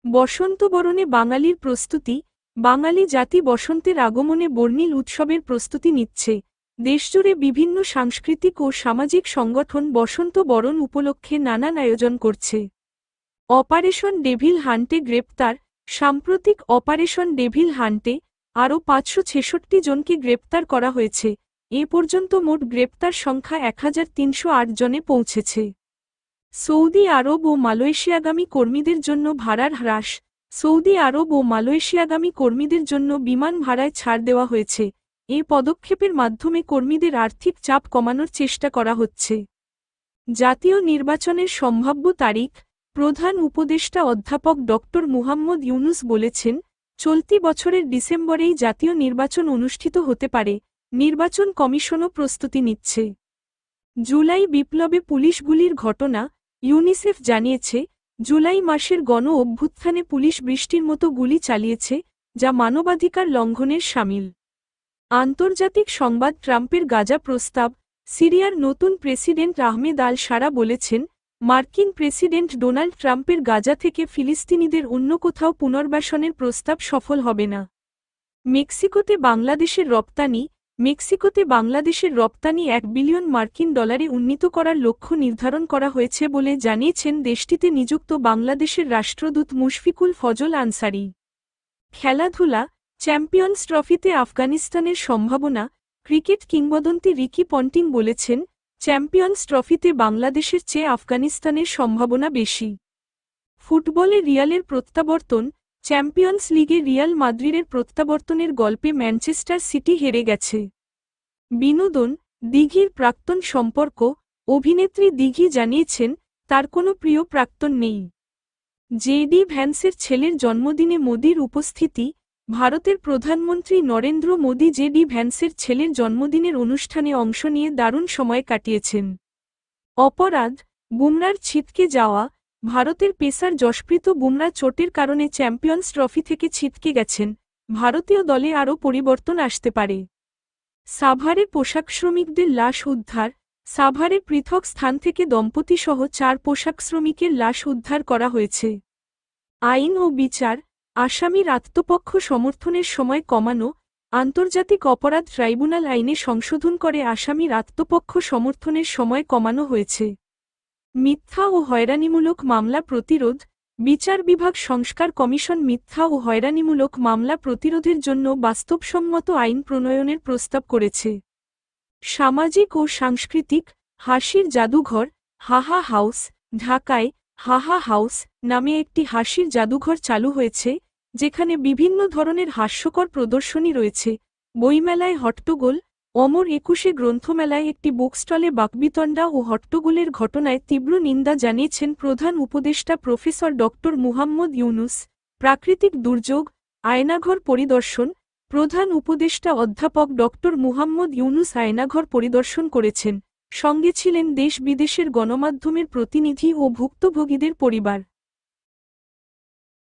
বসন্ত বরণে বাঙালির প্রস্তুতি। বাঙালি জাতি বসন্তের আগমনে বর্ণিল উৎসবের প্রস্তুতি নিচ্ছে। দেশজুড়ে বিভিন্ন সাংস্কৃতিক ও সামাজিক সংগঠন বসন্ত বরণ উপলক্ষে নানান আয়োজন করছে। অপারেশন ডেভিল হান্টে গ্রেপ্তার। সাম্প্রতিক অপারেশন ডেভিল হান্টে আরও ৫৬৬ জনকে গ্রেপ্তার করা হয়েছে। এ পর্যন্ত মোট গ্রেপ্তার সংখ্যা ১৩০৮ জনে পৌঁছেছে। সৌদি আরব ও মালয়েশিয়াগামী কর্মীদের জন্য ভাড়ার হ্রাস। সৌদি আরব ও মালয়েশিয়াগামী কর্মীদের জন্য বিমান ভাড়ায় ছাড় দেওয়া হয়েছে। এ পদক্ষেপের মাধ্যমে কর্মীদের আর্থিক চাপ কমানোর চেষ্টা করা হচ্ছে। জাতীয় নির্বাচনের সম্ভাব্য তারিখ। প্রধান উপদেষ্টা অধ্যাপক ড. মুহাম্মদ ইউনুস বলেছেন, চলতি বছরের ডিসেম্বরেই জাতীয় নির্বাচন অনুষ্ঠিত হতে পারে। নির্বাচন কমিশনও প্রস্তুতি নিচ্ছে। জুলাই বিপ্লবে পুলিশ গুলির ঘটনা। ইউনিসেফ জানিয়েছে, জুলাই মাসের গণ অভ্যুত্থানে পুলিশ বৃষ্টির মতো গুলি চালিয়েছে, যা মানবাধিকার লঙ্ঘনের শামিল। আন্তর্জাতিক সংবাদ। ট্রাম্পের গাজা প্রস্তাব। সিরিয়ার নতুন প্রেসিডেন্ট আহমেদ আল শারা বলেছেন, মার্কিন প্রেসিডেন্ট ডোনাল্ড ট্রাম্পের গাজা থেকে ফিলিস্তিনিদের অন্য কোথাও পুনর্বাসনের প্রস্তাব সফল হবে না। মেক্সিকোতে বাংলাদেশের রপ্তানি। মেক্সিকোতে বাংলাদেশের রপ্তানি $1 বিলিয়ন উন্নীত করার লক্ষ্য নির্ধারণ করা হয়েছে বলে জানিয়েছেন দেশটিতে নিযুক্ত বাংলাদেশের রাষ্ট্রদূত মুশফিকুল ফজল আনসারী। খেলাধুলা। চ্যাম্পিয়ন্স ট্রফিতে আফগানিস্তানের সম্ভাবনা। ক্রিকেট কিংবদন্তি রিকি পন্টিং বলেছেন, চ্যাম্পিয়ন্স ট্রফিতে বাংলাদেশের চেয়ে আফগানিস্তানের সম্ভাবনা বেশি। ফুটবলে রিয়ালের প্রত্যাবর্তন। চ্যাম্পিয়ন্স লিগে রিয়াল মাদ্রিদের প্রত্যাবর্তনের গল্পে ম্যানচেস্টার সিটি হেরে গেছে। বিনোদন। দিঘির প্রাক্তন সম্পর্ক। অভিনেত্রী দিঘি জানিয়েছেন, তার কোনো প্রিয় প্রাক্তন নেই। জেডি ভ্যান্সের ছেলের জন্মদিনে মোদির উপস্থিতি। ভারতের প্রধানমন্ত্রী নরেন্দ্র মোদি জেডি ভ্যান্সের ছেলের জন্মদিনের অনুষ্ঠানে অংশ নিয়ে দারুণ সময় কাটিয়েছেন। অপরাধ। বুমরার ছিটকে যাওয়া। ভারতের পেসার যশপ্রীত বুমরা চোটের কারণে চ্যাম্পিয়ন্স ট্রফি থেকে ছিটকে গেছেন। ভারতীয় দলে আরও পরিবর্তন আসতে পারে। সাভারে পোশাক শ্রমিকদের লাশ উদ্ধার। সাভারে পৃথক স্থান থেকে দম্পতিসহ 4 পোশাক শ্রমিকের লাশ উদ্ধার করা হয়েছে। আইন ও বিচার। আসামির আত্মপক্ষ সমর্থনের সময় কমানো। আন্তর্জাতিক অপরাধ ট্রাইব্যুনাল আইনে সংশোধন করে আসামির আত্মপক্ষ সমর্থনের সময় কমানো হয়েছে। মিথ্যা ও হয়রানিমূলক মামলা প্রতিরোধ। বিচার বিভাগ সংস্কার কমিশন মিথ্যা ও হয়রানিমূলক মামলা প্রতিরোধের জন্য বাস্তবসম্মত আইন প্রণয়নের প্রস্তাব করেছে। সামাজিক ও সাংস্কৃতিক। হাসির জাদুঘর। হাহা হাউস। ঢাকায় হাহা হাউস নামে একটি হাসির জাদুঘর চালু হয়েছে, যেখানে বিভিন্ন ধরনের হাস্যকর প্রদর্শনী রয়েছে। বইমেলায় হট্টগোল। অমর 21 গ্রন্থমেলায় একটি বুকস্টলে বাকবিতণ্ডা ও হট্টগোলের ঘটনায় তীব্র নিন্দা জানিয়েছেন প্রধান উপদেষ্টা প্রফেসর ড. মুহাম্মদ ইউনুস। প্রাকৃতিক দুর্যোগ। আয়নাঘর পরিদর্শন। প্রধান উপদেষ্টা অধ্যাপক ড. মুহাম্মদ ইউনুস আয়নাঘর পরিদর্শন করেছেন। সঙ্গে ছিলেন দেশ বিদেশের গণমাধ্যমের প্রতিনিধি ও ভুক্তভোগীদের পরিবার।